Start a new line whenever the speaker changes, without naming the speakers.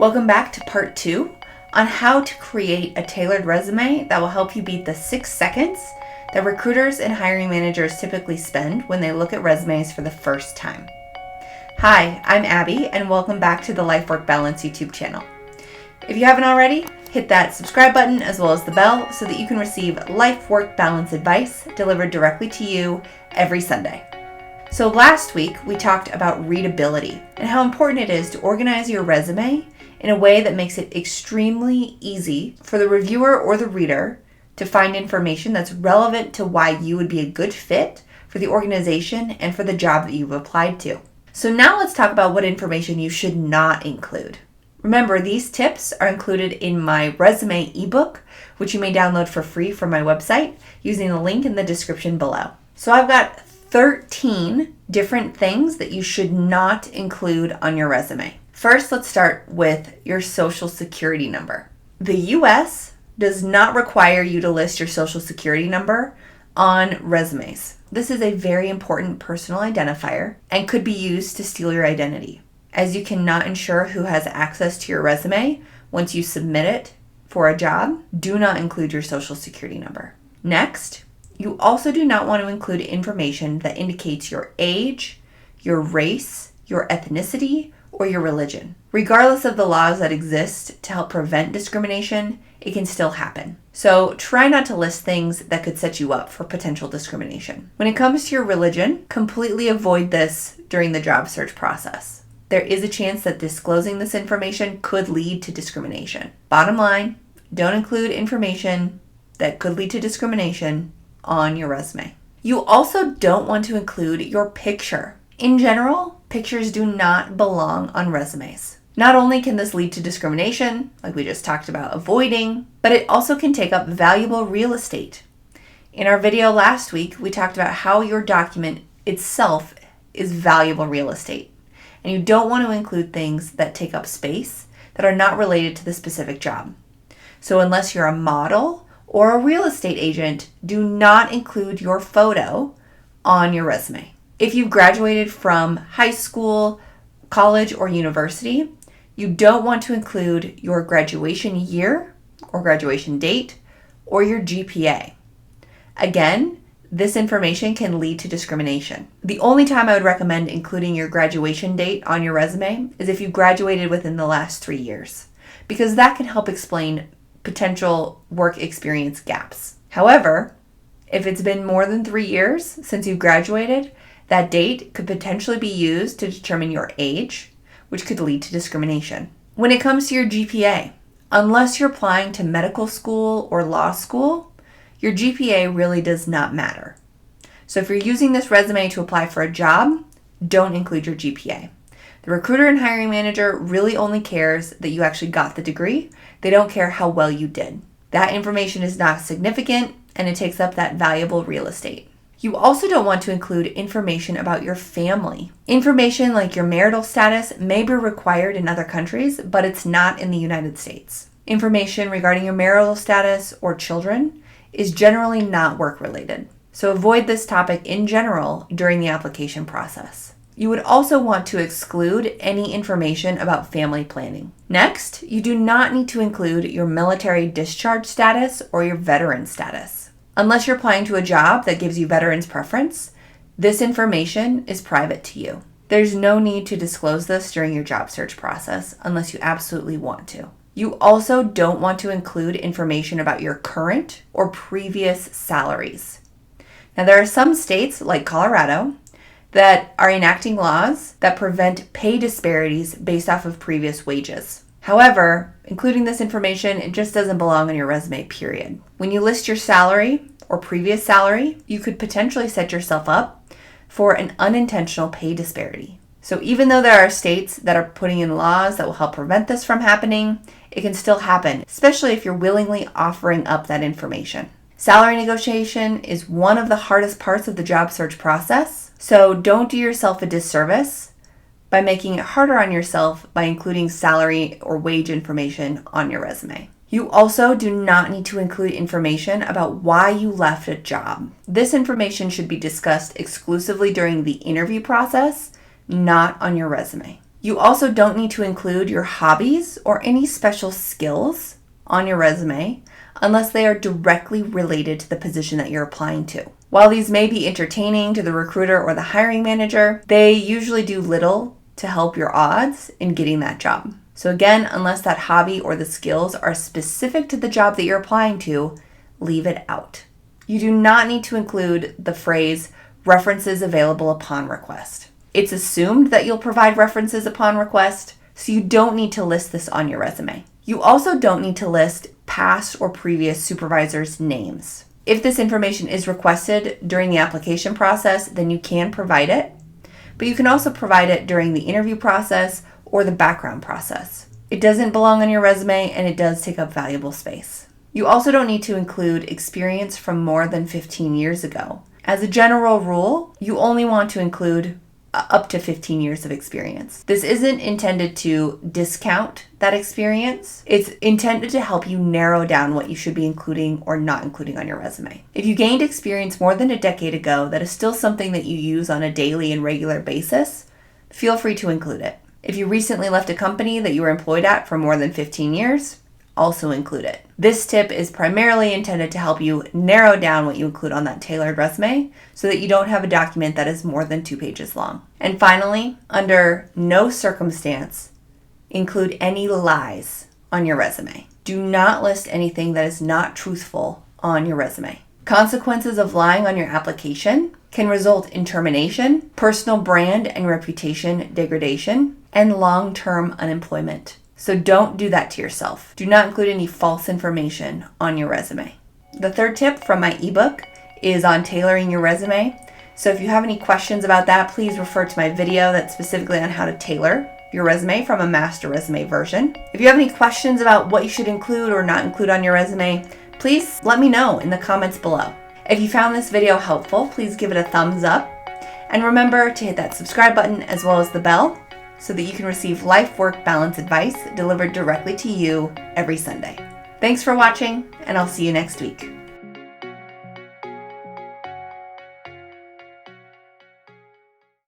Welcome back to part 2 on how to create a tailored resume that will help you beat the 6 seconds that recruiters and hiring managers typically spend when they look at resumes for the first time. Hi, I'm Abby, and welcome back to the Life-Work Balance YouTube channel. If you haven't already, hit that subscribe button as well as the bell so that you can receive life-work balance advice delivered directly to you every Sunday. So last week, we talked about readability and how important it is to organize your resume in a way that makes it extremely easy for the reviewer or the reader to find information that's relevant to why you would be a good fit for the organization and for the job that you've applied to. So now let's talk about what information you should not include. Remember, these tips are included in my resume ebook, which you may download for free from my website using the link in the description below. So I've got 13 different things that you should not include on your resume. First, let's start with your social security number. The US does not require you to list your social security number on resumes. This is a very important personal identifier and could be used to steal your identity, as you cannot ensure who has access to your resume once you submit it for a job. Do not include your social security number. Next, you also do not want to include information that indicates your age, your race, your ethnicity, or your religion. Regardless of the laws that exist to help prevent discrimination, it can still happen. So try not to list things that could set you up for potential discrimination. When it comes to your religion, completely avoid this during the job search process. There is a chance that disclosing this information could lead to discrimination. Bottom line, don't include information that could lead to discrimination on your resume. You also don't want to include your picture. In general, pictures do not belong on resumes. Not only can this lead to discrimination, like we just talked about avoiding, but it also can take up valuable real estate. In our video last week, we talked about how your document itself is valuable real estate. And you don't want to include things that take up space that are not related to the specific job. So unless you're a model or a real estate agent, do not include your photo on your resume. If you've graduated from high school, college, or university, you don't want to include your graduation year or graduation date or your GPA. Again, this information can lead to discrimination. The only time I would recommend including your graduation date on your resume is if you graduated within the last 3 years, because that can help explain potential work experience gaps. However, if it's been more than 3 years since you graduated, that date could potentially be used to determine your age, which could lead to discrimination. When it comes to your GPA, unless you're applying to medical school or law school, your GPA really does not matter. So if you're using this resume to apply for a job, don't include your GPA. The recruiter and hiring manager really only cares that you actually got the degree. They don't care how well you did. That information is not significant, and it takes up that valuable real estate. You also don't want to include information about your family. Information like your marital status may be required in other countries, but it's not in the United States. Information regarding your marital status or children is generally not work-related. So avoid this topic in general during the application process. You would also want to exclude any information about family planning. Next, you do not need to include your military discharge status or your veteran status. Unless you're applying to a job that gives you veterans preference, this information is private to you. There's no need to disclose this during your job search process unless you absolutely want to. You also don't want to include information about your current or previous salaries. Now, there are some states, like Colorado, that are enacting laws that prevent pay disparities based off of previous wages. However, including this information, it just doesn't belong on your resume, period. When you list your salary or previous salary, you could potentially set yourself up for an unintentional pay disparity. So even though there are states that are putting in laws that will help prevent this from happening, it can still happen, especially if you're willingly offering up that information. Salary negotiation is one of the hardest parts of the job search process, so don't do yourself a disservice by making it harder on yourself by including salary or wage information on your resume. You also do not need to include information about why you left a job. This information should be discussed exclusively during the interview process, not on your resume. You also don't need to include your hobbies or any special skills on your resume unless they are directly related to the position that you're applying to. While these may be entertaining to the recruiter or the hiring manager, they usually do little to help your odds in getting that job. So again, unless that hobby or the skills are specific to the job that you're applying to, leave it out. You do not need to include the phrase references available upon request. It's assumed that you'll provide references upon request, so you don't need to list this on your resume. You also don't need to list past or previous supervisors' names. If this information is requested during the application process, then you can provide it, but you can also provide it during the interview process or the background process. It doesn't belong on your resume and it does take up valuable space. You also don't need to include experience from more than 15 years ago. As a general rule, you only want to include up to 15 years of experience. This isn't intended to discount that experience. It's intended to help you narrow down what you should be including or not including on your resume. If you gained experience more than a decade ago that is still something that you use on a daily and regular basis, feel free to include it. If you recently left a company that you were employed at for more than 15 years, also include it. This tip is primarily intended to help you narrow down what you include on that tailored resume so that you don't have a document that is more than 2 pages long. And finally, under no circumstance, include any lies on your resume. Do not list anything that is not truthful on your resume. Consequences of lying on your application can result in termination, personal brand and reputation degradation, and long-term unemployment. So don't do that to yourself. Do not include any false information on your resume. The third tip from my ebook is on tailoring your resume. So if you have any questions about that, please refer to my video that's specifically on how to tailor your resume from a master resume version. If you have any questions about what you should include or not include on your resume, please let me know in the comments below. If you found this video helpful, please give it a thumbs up. And remember to hit that subscribe button as well as the bell so that you can receive life-work balance advice delivered directly to you every Sunday. Thanks for watching, and I'll see you next week.